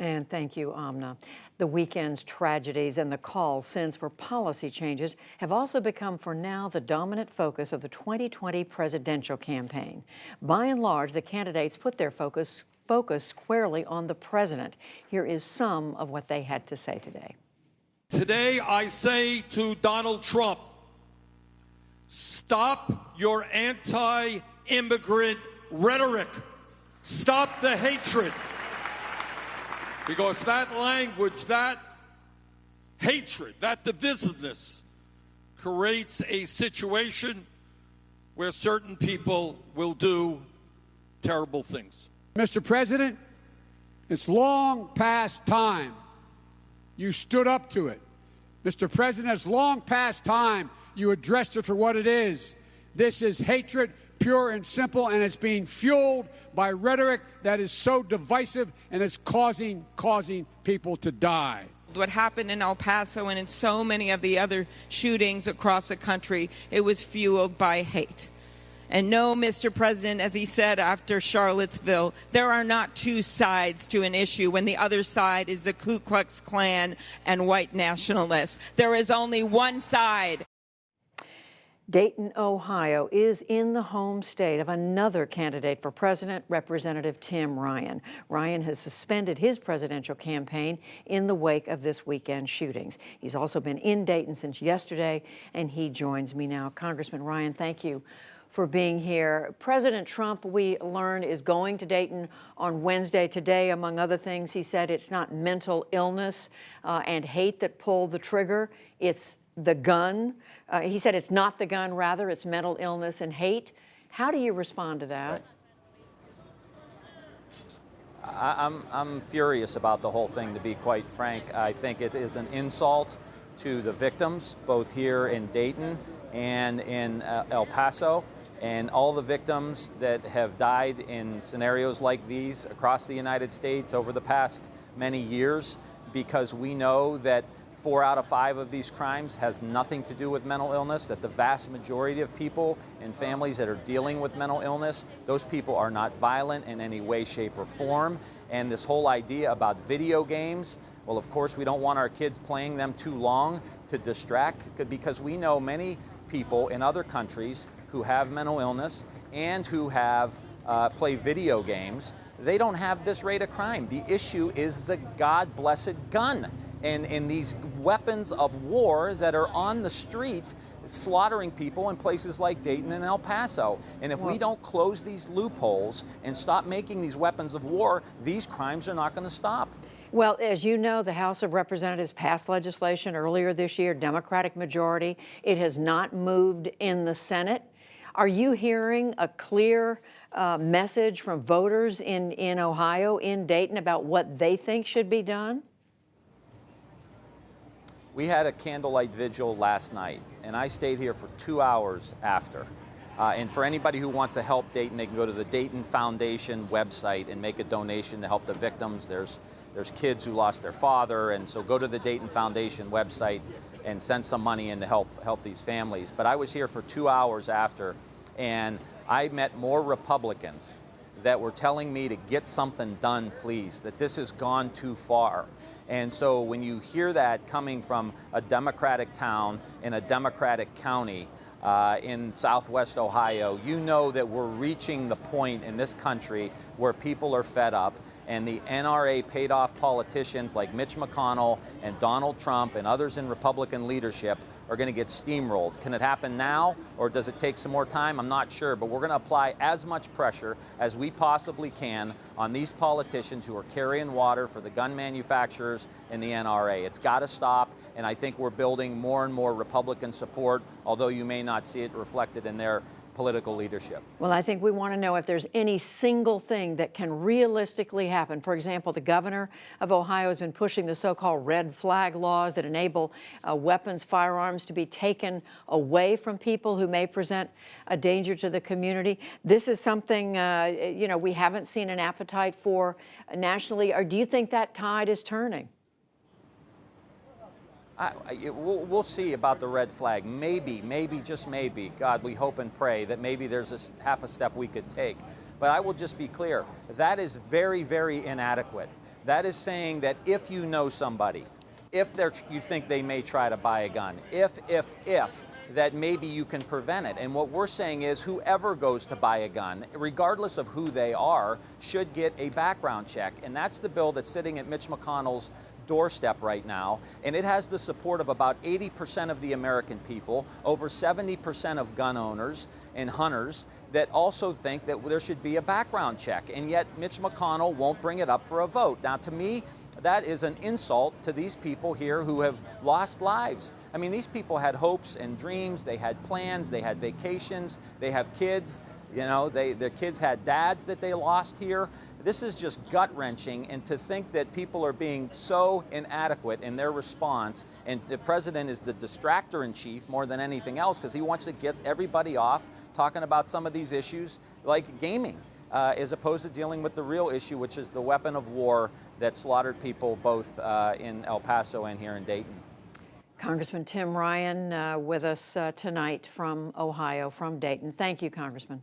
And thank you, Amna. The weekend's tragedies and the calls since for policy changes have also become, for now, the dominant focus of the 2020 presidential campaign. By and large, the candidates put their focus squarely on the president. Here is some of what they had to say today. Today, I say to Donald Trump, stop your anti-immigrant rhetoric. Stop the hatred. Because that language, that hatred, that divisiveness creates a situation where certain people will do terrible things. Mr. President, it's long past time you stood up to it. Mr. President, it's long past time you addressed it for what it is. This is hatred, pure and simple, and it's being fueled by rhetoric that is so divisive and it's causing people to die. What happened in El Paso and in so many of the other shootings across the country, it was fueled by hate. And no, Mr. President, as he said after Charlottesville, there are not two sides to an issue when the other side is the Ku Klux Klan and white nationalists. There is only one side. Dayton, Ohio is in the home state of another candidate for president, Representative Tim Ryan. Ryan has suspended his presidential campaign in the wake of this weekend's shootings. He's also been in Dayton since yesterday, and he joins me now. Congressman Ryan, thank you for being here. President Trump, we learned, is going to Dayton on Wednesday. Today, among other things, he said it's not mental illness and hate that pulled the trigger. It's the gun. He said it's not the gun, rather it's mental illness and hate. How do you respond to that? I'm furious about the whole thing, to be quite frank. I think it is an insult to the victims, both here in Dayton and in El Paso, and all the victims that have died in scenarios like these across the United States over the past many years, because we know that 4 out of 5 of these crimes has nothing to do with mental illness, that the vast majority of people and families that are dealing with mental illness, those people are not violent in any way, shape, or form. And this whole idea about video games, well, of course, we don't want our kids playing them too long to distract, because we know many people in other countries who have mental illness and who have play video games. They don't have this rate of crime. The issue is the God-blessed gun. And these weapons of war that are on the street slaughtering people in places like Dayton and El Paso. And if we don't close these loopholes and stop making these weapons of war, these crimes are not going to stop. Well, as you know, the House of Representatives passed legislation earlier this year, Democratic majority. It has not moved in the Senate. Are you hearing a clear message from voters in Ohio, in Dayton, about what they think should be done? We had a candlelight vigil last night, and I stayed here for 2 hours after. And for anybody who wants to help Dayton, they can go to the Dayton Foundation website and make a donation to help the victims. There's kids who lost their father, and so go to the Dayton Foundation website and send some money in to help these families. But I was here for 2 hours after, and I met more Republicans that were telling me to get something done, please, that this has gone too far. And so when you hear that coming from a Democratic town in a Democratic county in Southwest Ohio, you know that we're reaching the point in this country where people are fed up, and the NRA paid off politicians like Mitch McConnell and Donald Trump and others in Republican leadership are going to get steamrolled. Can it happen now, or does it take some more time? I'm not sure, but we're going to apply as much pressure as we possibly can on these politicians who are carrying water for the gun manufacturers and the NRA. It's got to stop, and I think we're building more and more Republican support, although you may not see it reflected in their political leadership. Well, I think we want to know if there's any single thing that can realistically happen. For example, the governor of Ohio has been pushing the so-called red flag laws that enable weapons, firearms to be taken away from people who may present a danger to the community. This is something, we haven't seen an appetite for nationally. Or do you think that tide is turning? We'll see about the red flag. Maybe, just maybe, God, we hope and pray that maybe there's half a step we could take. But I will just be clear, that is very, very inadequate. That is saying that if you know somebody, if you think they may try to buy a gun, if, that maybe you can prevent it. And what we're saying is whoever goes to buy a gun, regardless of who they are, should get a background check. And that's the bill that's sitting at Mitch McConnell's doorstep right now. And it has the support of about 80% of the American people, over 70% of gun owners and hunters that also think that there should be a background check. And yet Mitch McConnell won't bring it up for a vote. Now, to me, that is an insult to these people here who have lost lives. I mean, these people had hopes and dreams, they had plans, they had vacations, they have kids, you know, their kids had dads that they lost here. This is just gut-wrenching, and to think that people are being so inadequate in their response, and the president is the distractor-in-chief more than anything else because he wants to get everybody off talking about some of these issues like gaming. As opposed to dealing with the real issue, which is the weapon of war that slaughtered people both in El Paso and here in Dayton. Congressman Tim Ryan with us tonight from Ohio, from Dayton. Thank you, Congressman.